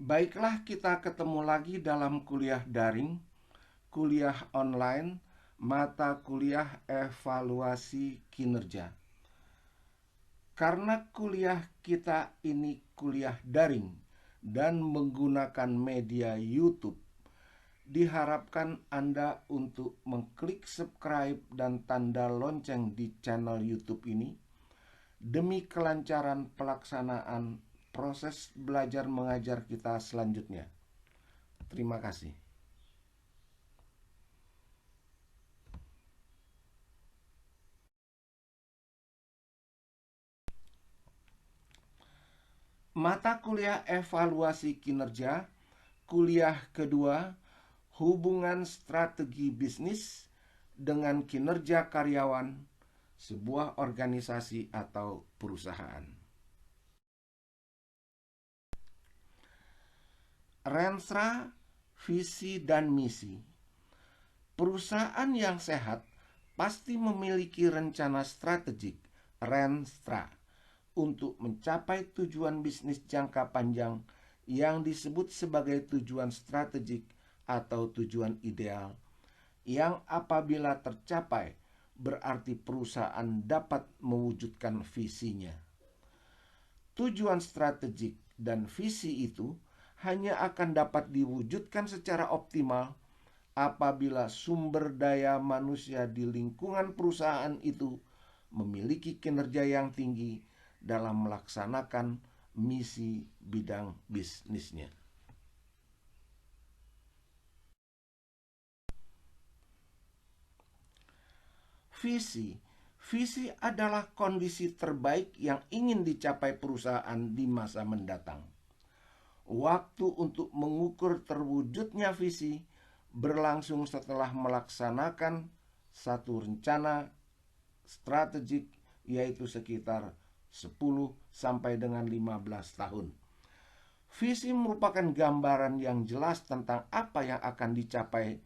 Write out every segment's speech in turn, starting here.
Baiklah, kita ketemu lagi dalam kuliah daring, kuliah online, mata kuliah evaluasi kinerja. Karena kuliah kita ini kuliah daring dan menggunakan media YouTube, diharapkan Anda untuk mengklik subscribe dan tanda lonceng di channel YouTube ini demi kelancaran pelaksanaan proses belajar mengajar kita selanjutnya. Terima kasih. Mata kuliah evaluasi kinerja, kuliah kedua, hubungan strategi bisnis dengan kinerja karyawan sebuah organisasi atau perusahaan. Renstra, visi dan misi. Perusahaan yang sehat pasti memiliki rencana strategik, Renstra, untuk mencapai tujuan bisnis jangka panjang yang disebut sebagai tujuan strategik atau tujuan ideal, yang apabila tercapai berarti perusahaan dapat mewujudkan visinya. Tujuan strategik dan visi itu hanya akan dapat diwujudkan secara optimal apabila sumber daya manusia di lingkungan perusahaan itu memiliki kinerja yang tinggi dalam melaksanakan misi bidang bisnisnya. Visi. Visi adalah kondisi terbaik yang ingin dicapai perusahaan di masa mendatang. Waktu untuk mengukur terwujudnya visi berlangsung setelah melaksanakan satu rencana strategik, yaitu sekitar 10 sampai dengan 15 tahun. Visi merupakan gambaran yang jelas tentang apa yang akan dicapai,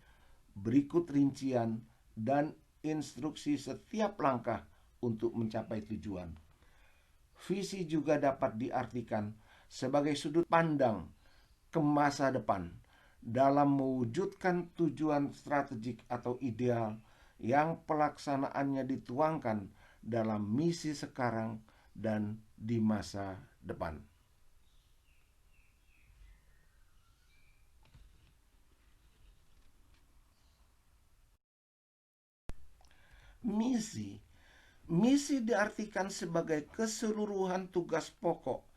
berikut rincian dan instruksi setiap langkah untuk mencapai tujuan. Visi juga dapat diartikan sebagai sudut pandang ke masa depan dalam mewujudkan tujuan strategik atau ideal yang pelaksanaannya dituangkan dalam misi sekarang dan di masa depan. Misi. Misi diartikan sebagai keseluruhan tugas pokok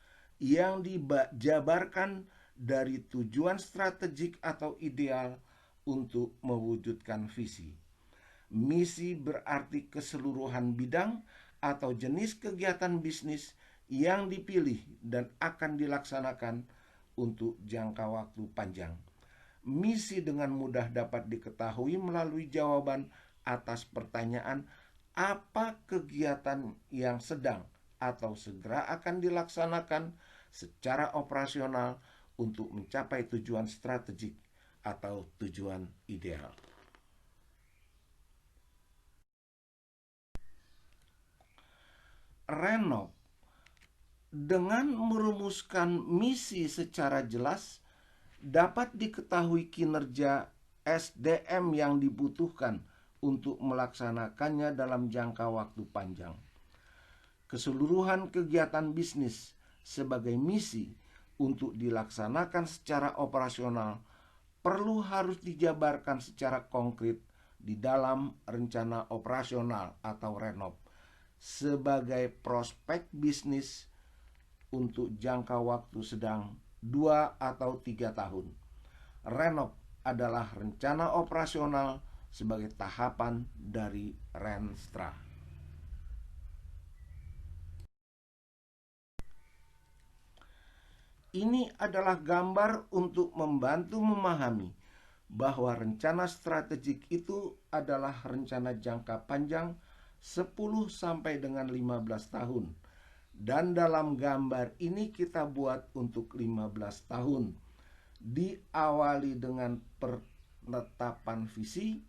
yang dijabarkan dari tujuan strategik atau ideal untuk mewujudkan visi. Misi berarti keseluruhan bidang atau jenis kegiatan bisnis yang dipilih dan akan dilaksanakan untuk jangka waktu panjang. Misi dengan mudah dapat diketahui melalui jawaban atas pertanyaan apa kegiatan yang sedang atau segera akan dilaksanakan secara operasional untuk mencapai tujuan strategik atau tujuan ideal. Renov. Dengan merumuskan misi secara jelas, dapat diketahui kinerja SDM yang dibutuhkan untuk melaksanakannya dalam jangka waktu panjang. Keseluruhan kegiatan bisnis sebagai misi untuk dilaksanakan secara operasional perlu harus dijabarkan secara konkret di dalam rencana operasional atau renov sebagai prospek bisnis untuk jangka waktu sedang 2 atau 3 tahun. Renov adalah rencana operasional sebagai tahapan dari Renstra. Ini adalah gambar untuk membantu memahami bahwa rencana strategik itu adalah rencana jangka panjang 10 sampai dengan 15 tahun. Dan dalam gambar ini kita buat untuk 15 tahun. Diawali dengan penetapan visi,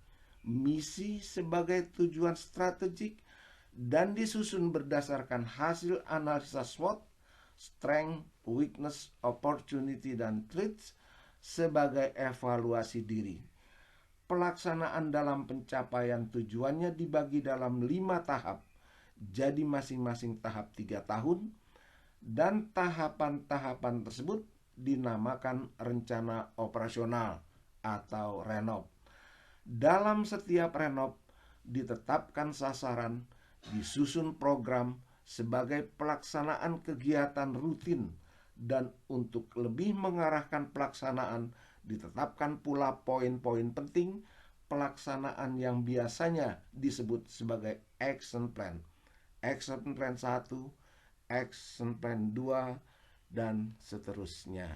misi sebagai tujuan strategik, dan disusun berdasarkan hasil analisa SWOT strength, weakness, opportunity, dan threats sebagai evaluasi diri. Pelaksanaan dalam pencapaian tujuannya dibagi dalam 5 tahap, jadi masing-masing tahap 3 tahun, dan tahapan-tahapan tersebut dinamakan rencana operasional atau renov. Dalam setiap renov ditetapkan sasaran, disusun program sebagai pelaksanaan kegiatan rutin, dan untuk lebih mengarahkan pelaksanaan ditetapkan pula poin-poin penting pelaksanaan yang biasanya disebut sebagai action plan. Action plan 1, action plan 2, dan seterusnya.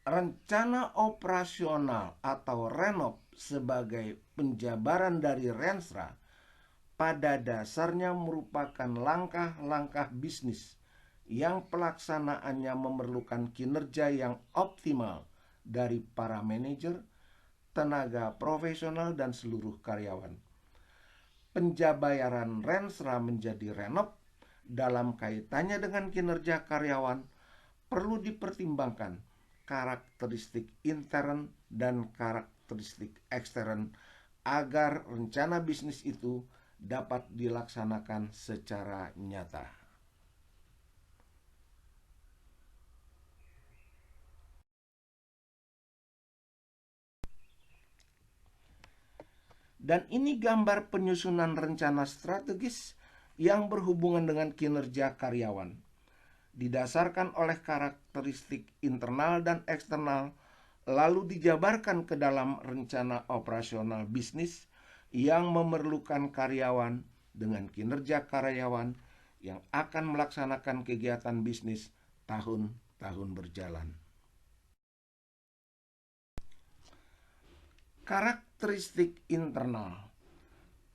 Rencana operasional atau renov sebagai penjabaran dari Renstra pada dasarnya merupakan langkah-langkah bisnis yang pelaksanaannya memerlukan kinerja yang optimal dari para manajer, tenaga profesional, dan seluruh karyawan. Penjabaran Renstra menjadi renov dalam kaitannya dengan kinerja karyawan perlu dipertimbangkan karakteristik intern dan karakteristik ekstern agar rencana bisnis itu dapat dilaksanakan secara nyata. Dan ini gambar penyusunan rencana strategis yang berhubungan dengan kinerja karyawan. Didasarkan oleh karakteristik internal dan eksternal, lalu dijabarkan ke dalam rencana operasional bisnis yang memerlukan karyawan dengan kinerja karyawan yang akan melaksanakan kegiatan bisnis tahun-tahun berjalan. Karakteristik internal.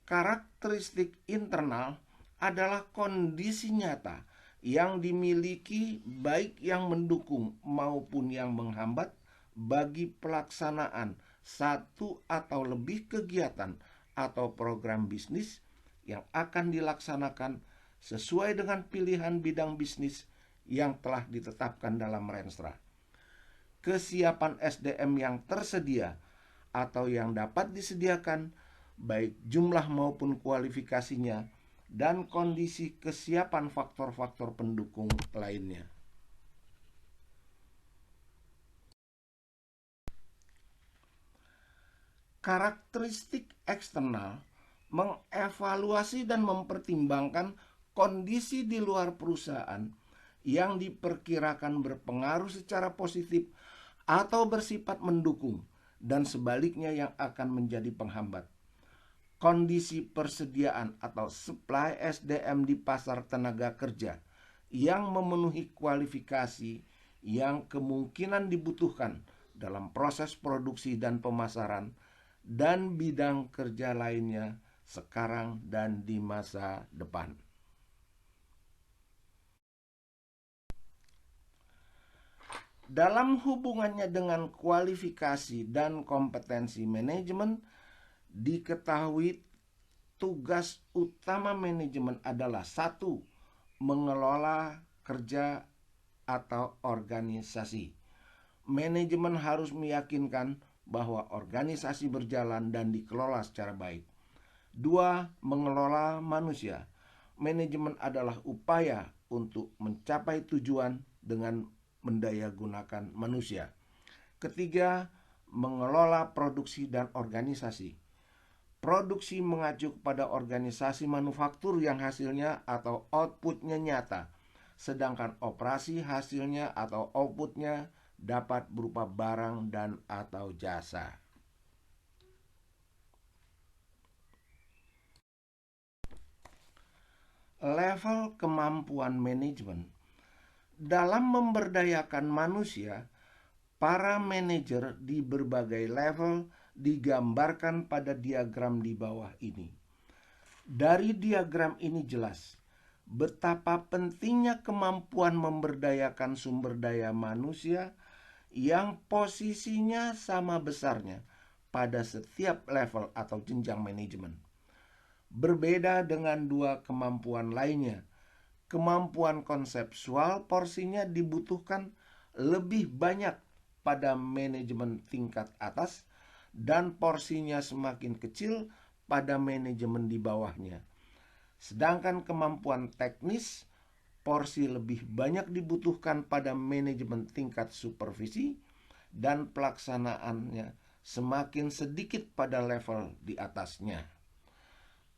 Karakteristik internal adalah kondisi nyata yang dimiliki baik yang mendukung maupun yang menghambat bagi pelaksanaan satu atau lebih kegiatan atau program bisnis yang akan dilaksanakan sesuai dengan pilihan bidang bisnis yang telah ditetapkan dalam Renstra. Kesiapan SDM yang tersedia atau yang dapat disediakan, baik jumlah maupun kualifikasinya, dan kondisi kesiapan faktor-faktor pendukung lainnya. Karakteristik eksternal mengevaluasi dan mempertimbangkan kondisi di luar perusahaan yang diperkirakan berpengaruh secara positif atau bersifat mendukung, dan sebaliknya yang akan menjadi penghambat. Kondisi persediaan atau supply SDM di pasar tenaga kerja yang memenuhi kualifikasi yang kemungkinan dibutuhkan dalam proses produksi dan pemasaran, dan bidang kerja lainnya sekarang dan di masa depan. Dalam hubungannya dengan kualifikasi dan kompetensi manajemen, diketahui tugas utama manajemen adalah: 1. Mengelola kerja atau organisasi. Manajemen harus meyakinkan bahwa organisasi berjalan dan dikelola secara baik. 2. Mengelola manusia. Manajemen adalah upaya untuk mencapai tujuan dengan mendayagunakan manusia. Ketiga, mengelola produksi dan organisasi. Produksi mengacu pada organisasi manufaktur yang hasilnya atau outputnya nyata, sedangkan operasi hasilnya atau outputnya dapat berupa barang dan atau jasa. Level kemampuan manajemen. Dalam memberdayakan manusia, para manajer di berbagai level digambarkan pada diagram di bawah ini. Dari diagram ini jelas betapa pentingnya kemampuan memberdayakan sumber daya manusia yang posisinya sama besarnya pada setiap level atau jenjang manajemen. Berbeda dengan dua kemampuan lainnya, kemampuan konseptual porsinya dibutuhkan lebih banyak pada manajemen tingkat atas dan porsinya semakin kecil pada manajemen di bawahnya. Sedangkan kemampuan teknis porsi lebih banyak dibutuhkan pada manajemen tingkat supervisi dan pelaksanaannya semakin sedikit pada level di atasnya.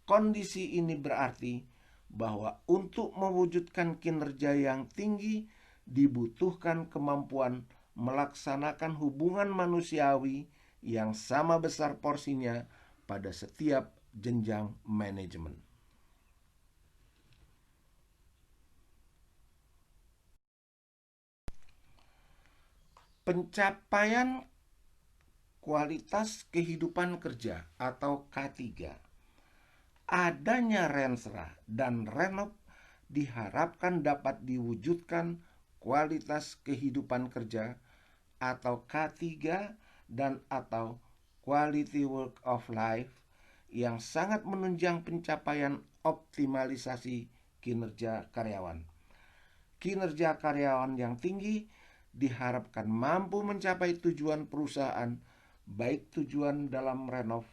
Kondisi ini berarti bahwa untuk mewujudkan kinerja yang tinggi dibutuhkan kemampuan melaksanakan hubungan manusiawi yang sama besar porsinya pada setiap jenjang manajemen. Pencapaian kualitas kehidupan kerja atau K3. Adanya Renstra dan Renov diharapkan dapat diwujudkan kualitas kehidupan kerja atau K3 dan atau Quality Work of Life yang sangat menunjang pencapaian optimalisasi kinerja karyawan. Kinerja karyawan yang tinggi diharapkan mampu mencapai tujuan perusahaan, baik tujuan dalam Renov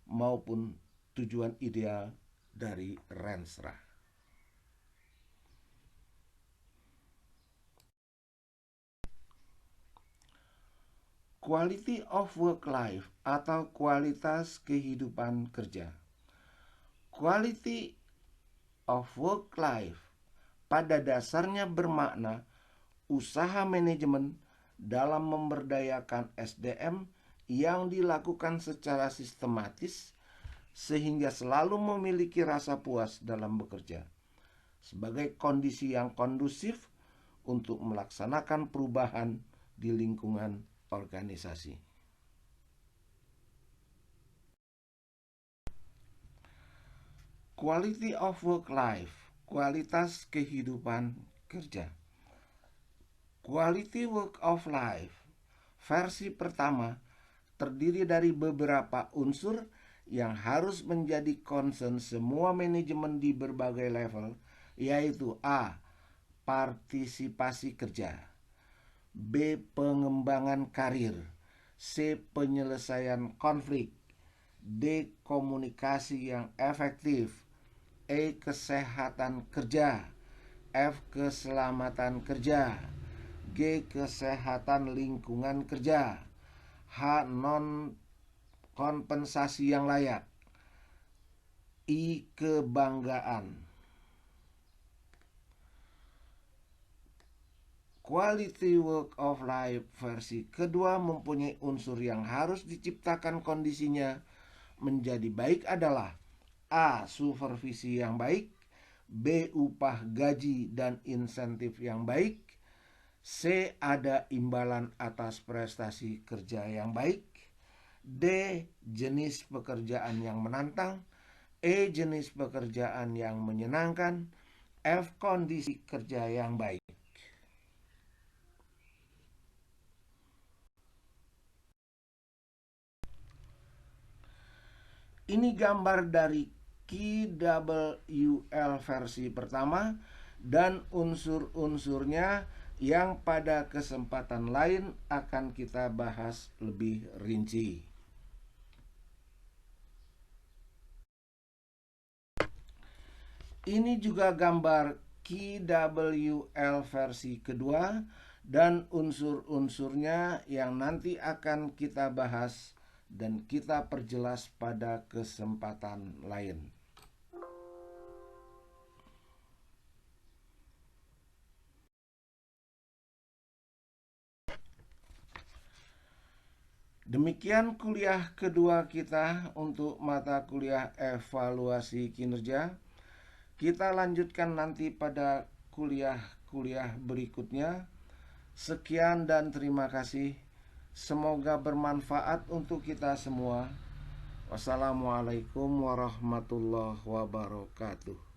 maupun tujuan ideal dari Renstra. Quality of work life atau kualitas kehidupan kerja. Quality of work life pada dasarnya bermakna usaha manajemen dalam memberdayakan SDM yang dilakukan secara sistematis sehingga selalu memiliki rasa puas dalam bekerja sebagai kondisi yang kondusif untuk melaksanakan perubahan di lingkungan organisasi. Quality of work life, kualitas kehidupan kerja. Quality work of life versi pertama terdiri dari beberapa unsur yang harus menjadi concern semua manajemen di berbagai level, yaitu A. Partisipasi kerja, B. Pengembangan karir, C. Penyelesaian konflik, D. Komunikasi yang efektif, E. Kesehatan kerja, F. Keselamatan kerja, G. Kesehatan lingkungan kerja, H. Non kompensasi yang layak, I. Kebanggaan. Quality work of life versi kedua mempunyai unsur yang harus diciptakan kondisinya menjadi baik adalah A. Supervisi yang baik, B. Upah gaji dan insentif yang baik, C. Ada imbalan atas prestasi kerja yang baik, D. Jenis pekerjaan yang menantang, E. Jenis pekerjaan yang menyenangkan, F. Kondisi kerja yang baik. Ini gambar dari KWL versi pertama dan unsur-unsurnya yang pada kesempatan lain akan kita bahas lebih rinci. Ini juga gambar KWL versi kedua dan unsur-unsurnya yang nanti akan kita bahas dan kita perjelas pada kesempatan lain. Demikian kuliah kedua kita untuk mata kuliah evaluasi kinerja. Kita lanjutkan nanti pada kuliah-kuliah berikutnya. Sekian dan terima kasih. Semoga bermanfaat untuk kita semua. Wassalamualaikum warahmatullahi wabarakatuh.